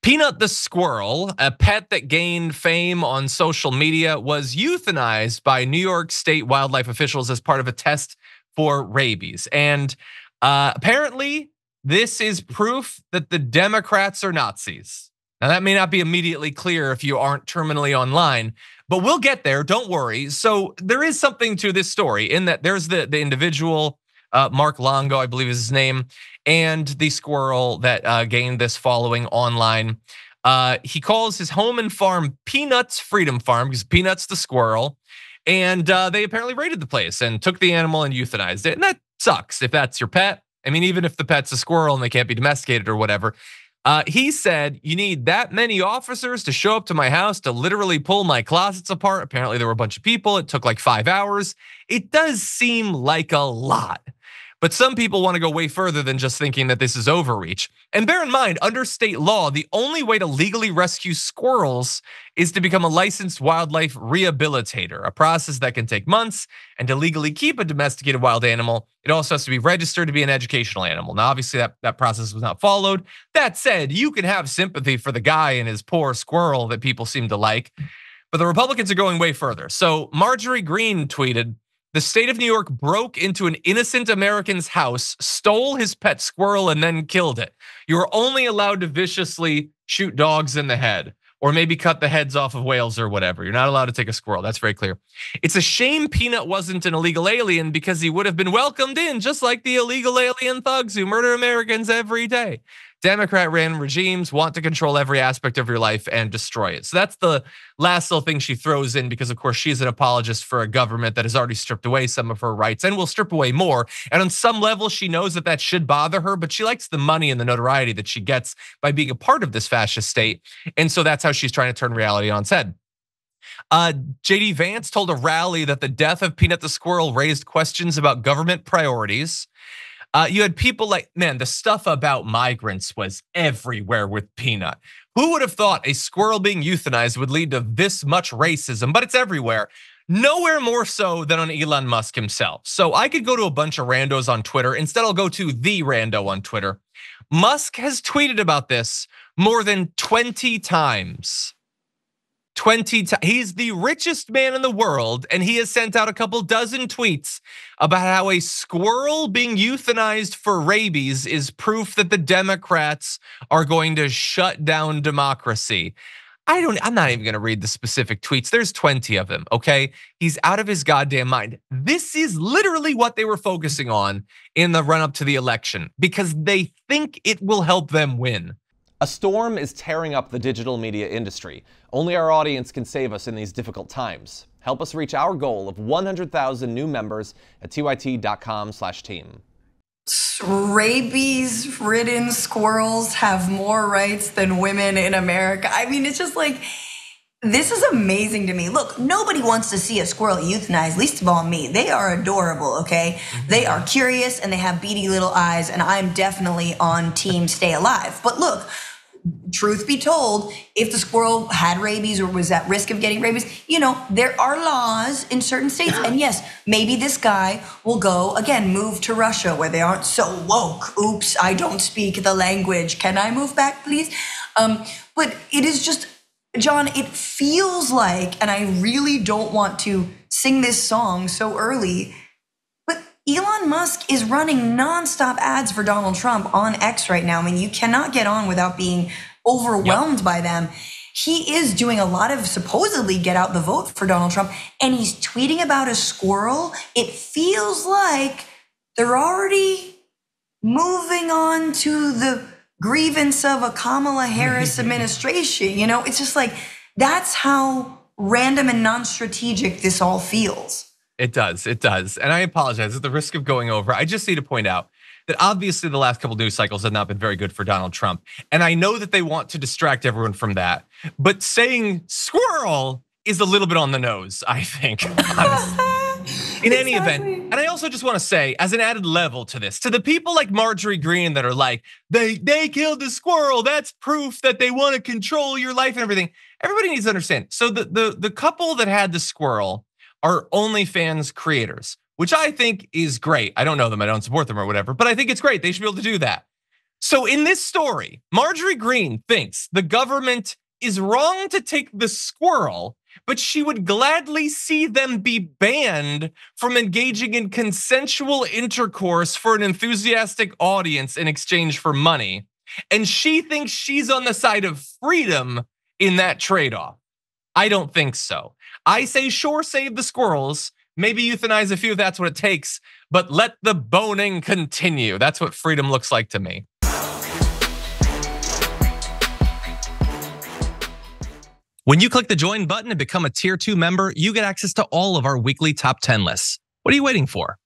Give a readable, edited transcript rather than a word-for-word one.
Peanut the squirrel, a pet that gained fame on social media, was euthanized by New York State wildlife officials as part of a test for rabies. And apparently, this is proof that the Democrats are Nazis. Now, that may not be immediately clear if you aren't terminally online, but we'll get there, don't worry. So there is something to this story in that there's the individual, Mark Longo, I believe is his name, and the squirrel that gained this following online. He calls his home and farm Peanuts Freedom Farm because Peanuts the squirrel. And they apparently raided the place and took the animal and euthanized it. And that sucks if that's your pet. I mean, even if the pet's a squirrel and they can't be domesticated or whatever. He said, you need that many officers to show up to my house to literally pull my closets apart. Apparently there were a bunch of people. It took like 5 hours. It does seem like a lot. But some people want to go way further than just thinking that this is overreach. And bear in mind, under state law, the only way to legally rescue squirrels is to become a licensed wildlife rehabilitator, a process that can take months. And to legally keep a domesticated wild animal, it also has to be registered to be an educational animal. Now, obviously, that process was not followed. That said, you can have sympathy for the guy and his poor squirrel that people seem to like. But the Republicans are going way further. So Marjorie Greene tweeted, the state of New York broke into an innocent American's house, stole his pet squirrel, and then killed it. You are only allowed to viciously shoot dogs in the head, or maybe cut the heads off of whales or whatever. You're not allowed to take a squirrel. That's very clear. It's a shame Peanut wasn't an illegal alien because he would have been welcomed in just like the illegal alien thugs who murder Americans every day. Democrat-ran regimes want to control every aspect of your life and destroy it. So that's the last little thing she throws in because, of course, she's an apologist for a government that has already stripped away some of her rights and will strip away more. And on some level, she knows that should bother her, but she likes the money and the notoriety that she gets by being a part of this fascist state. And so that's how she's trying to turn reality on its head. JD Vance told a rally that the death of Peanut the squirrel raised questions about government priorities. You had people like, man, the stuff about migrants was everywhere with Peanut. Who would have thought a squirrel being euthanized would lead to this much racism? But it's everywhere. Nowhere more so than on Elon Musk himself. So I could go to a bunch of randos on Twitter. Instead, I'll go to the rando on Twitter. Musk has tweeted about this more than 20 times. 20 times. He's the richest man in the world, and he has sent out a couple dozen tweets about how a squirrel being euthanized for rabies is proof that the Democrats are going to shut down democracy. I'm not even gonna read the specific tweets. There's 20 of them, okay? He's out of his goddamn mind. This is literally what they were focusing on in the run up to the election because they think it will help them win. A storm is tearing up the digital media industry. Only our audience can save us in these difficult times. Help us reach our goal of 100,000 new members at tyt.com/team. Rabies-ridden squirrels have more rights than women in America. I mean, it's just like, this is amazing to me. Look, nobody wants to see a squirrel euthanized, least of all me. They are adorable, okay? They are curious and they have beady little eyes, and I'm definitely on team stay alive. But look, truth be told, if the squirrel had rabies or was at risk of getting rabies, there are laws in certain states. And yes, maybe this guy will go, again, move to Russia where they aren't so woke. Oops, I don't speak the language. Can I move back, please? But it is just, John, it feels like, and I really don't want to sing this song so early, but Elon Musk is running nonstop ads for Donald Trump on X right now. I mean, you cannot get on without being overwhelmed by them. He is doing a lot of supposedly get out the vote for Donald Trump, and he's tweeting about a squirrel. It feels like they're already moving on to the grievance of a Kamala Harris administration. It's just like, that's how random and non-strategic this all feels. It does. And I apologize at the risk of going over. I just need to point out that obviously the last couple news cycles have not been very good for Donald Trump. And I know that they want to distract everyone from that. But saying squirrel is a little bit on the nose, I think. In any event, and I also just want to say, as an added level to this, to the people like Marjorie Greene that are like, they killed the squirrel, that's proof that they want to control your life and everything. Everybody needs to understand. So the couple that had the squirrel are OnlyFans creators, which I think is great. I don't know them, I don't support them or whatever, but I think it's great. They should be able to do that. So in this story, Marjorie Green thinks the government is wrong to take the squirrel, but she would gladly see them be banned from engaging in consensual intercourse for an enthusiastic audience in exchange for money. And she thinks she's on the side of freedom in that trade-off. I don't think so. I say sure, save the squirrels, maybe euthanize a few if that's what it takes, but let the boning continue. That's what freedom looks like to me. When you click the join button and become a tier 2 member, you get access to all of our weekly top 10 lists. What are you waiting for?